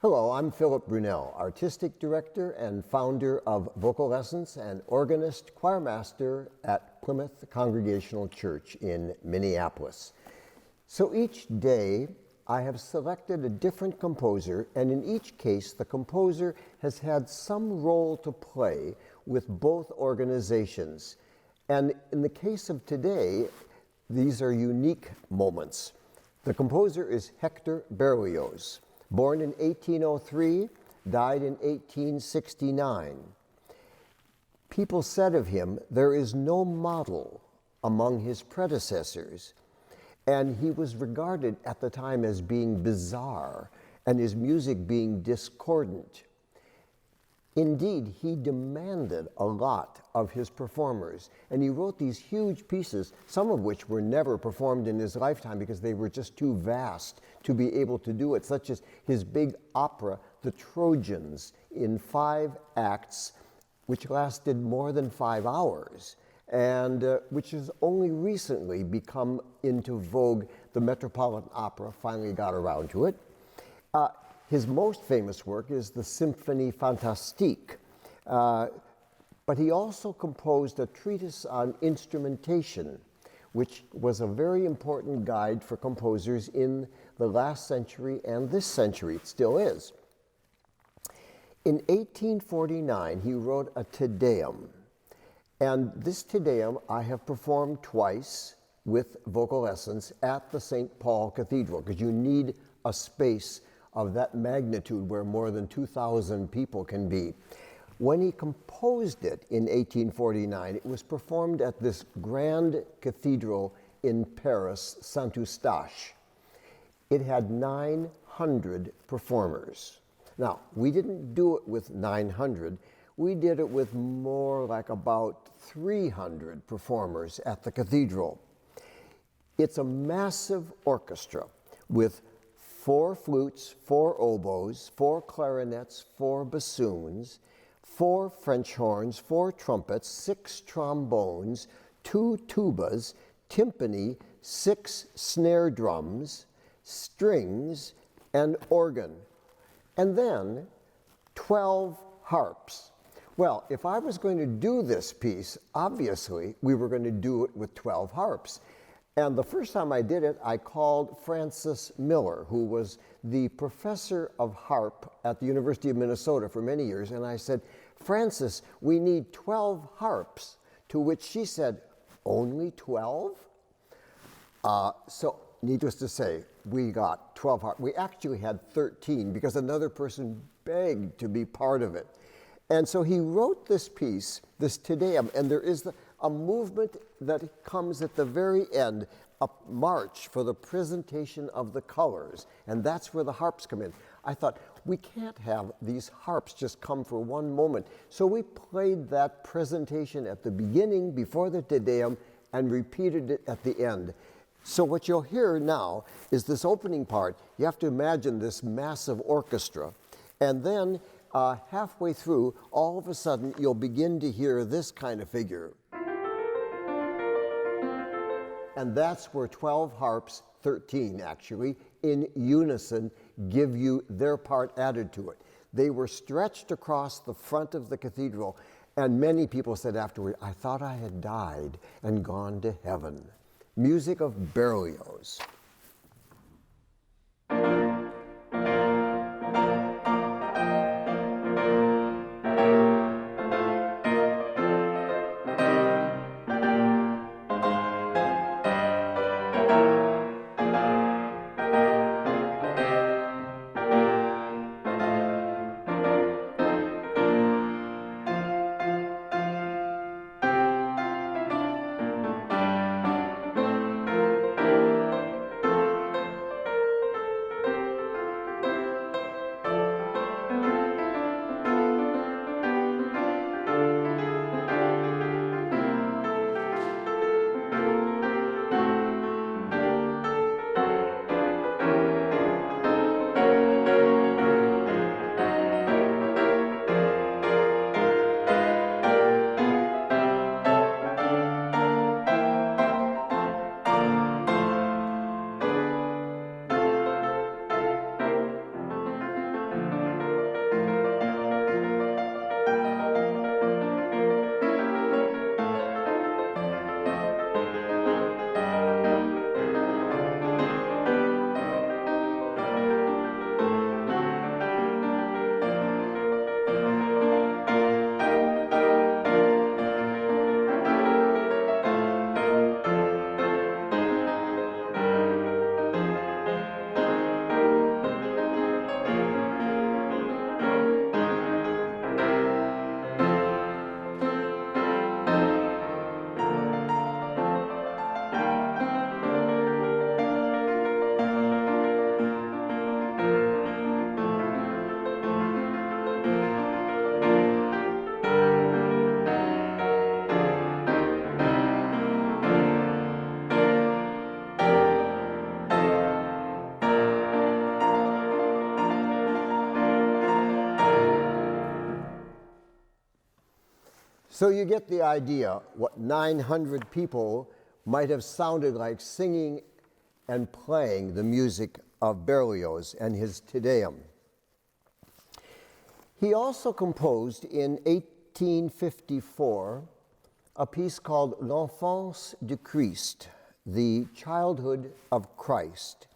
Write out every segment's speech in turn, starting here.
Hello, I'm Philip Brunelle, Artistic Director and founder of Vocal Lessons and organist, choirmaster at Plymouth Congregational Church in Minneapolis. So each day I have selected a different composer, and in each case the composer has had some role to play with both organizations. And in the case of today, these are unique moments. The composer is Hector Berlioz. Born in 1803, died in 1869. People said of him, there is no model among his predecessors. And he was regarded at the time as being bizarre and his music being discordant. Indeed, he demanded a lot of his performers, and he wrote these huge pieces, some of which were never performed in his lifetime because they were just too vast to be able to do it, such as his big opera, The Trojans, in 5 acts, which lasted more than 5 hours, and which has only recently become into vogue. The Metropolitan Opera finally got around to it. His most famous work is the Symphonie Fantastique, but he also composed a treatise on instrumentation, which was a very important guide for composers in the last century and this century. It still is. In 1849, he wrote a Te Deum, and this Te Deum I have performed twice with Vocal Lessons at the St. Paul Cathedral, because you need a space of that magnitude where more than 2,000 people can be. When he composed it in 1849, it was performed at this grand cathedral in Paris, Saint-Eustache. It had 900 performers. Now, we didn't do it with 900. We did it with more like about 300 performers at the cathedral. It's a massive orchestra with 4 flutes, 4 oboes, 4 clarinets, 4 bassoons, 4 French horns, 4 trumpets, 6 trombones, 2 tubas, timpani, 6 snare drums, strings, and organ. And then 12 harps. Well, if I was going to do this piece, obviously we were going to do it with 12 harps. And the first time I did it, I called Francis Miller, who was the professor of harp at the University of Minnesota for many years, and I said, Francis, we need 12 harps, to which she said, only 12? So needless to say, we got 12 harps. We actually had 13 because another person begged to be part of it. And so he wrote this piece, this Te Deum, and there is a movement that comes at the very end, a march for the presentation of the colors, and that's where the harps come in. I thought, we can't have these harps just come for one moment. So we played that presentation at the beginning, before the Te Deum, and repeated it at the end. So what you'll hear now is this opening part. You have to imagine this massive orchestra, and then halfway through, all of a sudden, you'll begin to hear this kind of figure. And that's where 12 harps, 13 actually, in unison give you their part added to it. They were stretched across the front of the cathedral, and many people said afterward, I thought I had died and gone to heaven. Music of Berlioz. So you get the idea what 900 people might have sounded like singing and playing the music of Berlioz and his Te Deum. He also composed in 1854 a piece called L'Enfance du Christ, the childhood of Christ.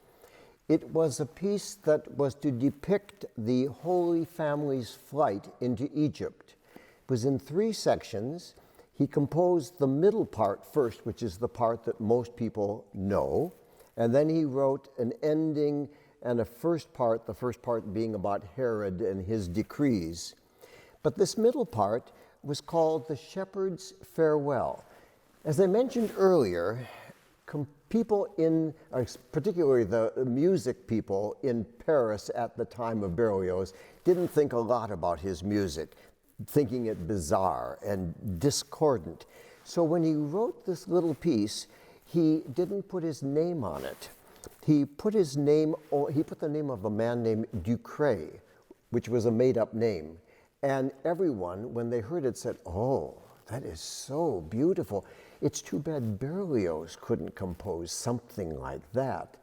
It was a piece that was to depict the Holy Family's flight into Egypt. It was in 3 sections. He composed the middle part first, which is the part that most people know, and then he wrote an ending and a first part, the first part being about Herod and his decrees. But this middle part was called The Shepherd's Farewell. As I mentioned earlier, people particularly the music people in Paris at the time of Berlioz, didn't think a lot about his music, thinking it bizarre and discordant. So when he wrote this little piece, he didn't put his name on it. He put the name of a man named Ducret, which was a made-up name. And everyone, when they heard it, said, "Oh, that is so beautiful. It's too bad Berlioz couldn't compose something like that."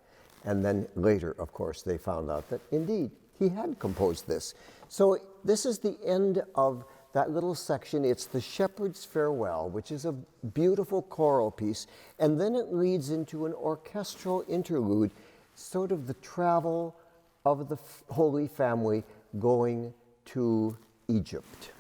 And then later, of course, they found out that indeed he had composed this. So this is the end of that little section. It's the Shepherd's Farewell, which is a beautiful choral piece. And then it leads into an orchestral interlude, sort of the travel of the Holy Family going to Egypt.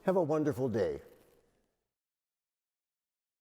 Have a wonderful day.